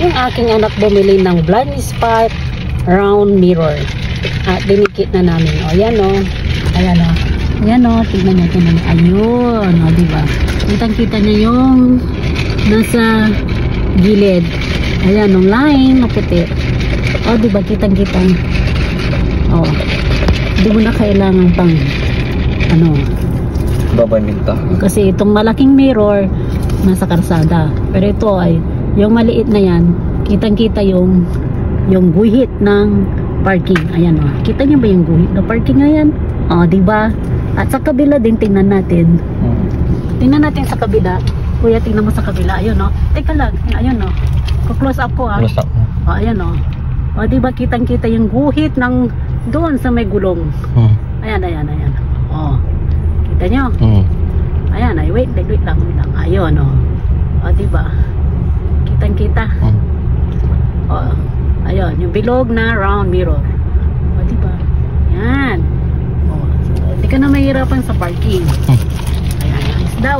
yung aking anak bumili ng blind spot round mirror. At dinikit na namin. O, yan o. Ayan o. Ayan o. Tignan natin na. Ayun. O, diba? Kitang-kita niya yung nasa gilid. Ayan, yung line na puti. O, diba? Kitang-kita. O. Hindi mo na kailangan pang ano. Babaninta. Kasi itong malaking mirror nasa karsada. Pero ito ay yung maliit na yan, kitang-kita yung guhit ng parking. Ayan o. Kita niyo ba yung guhit ng parking ngayon? O, diba? At sa kabila din, tingnan natin. Tingnan natin sa kabila. Kuya, tingnan mo sa kabila. Ayun o. Teka lang. Ayun o. Close up ko Close up. O, ayan o. O, diba? Kitang-kita yung guhit ng doon sa may gulong. Ayan, ayan, ayan. O. Kita nyo? Ayan, ay, wait lang. Ayun o. O, diba? Kitang-kita. O. Ayun, yung bilog na round mirror. O, diba? Yan. O, hindi ka na mahirapan sa parking. Ayan, ayos daw.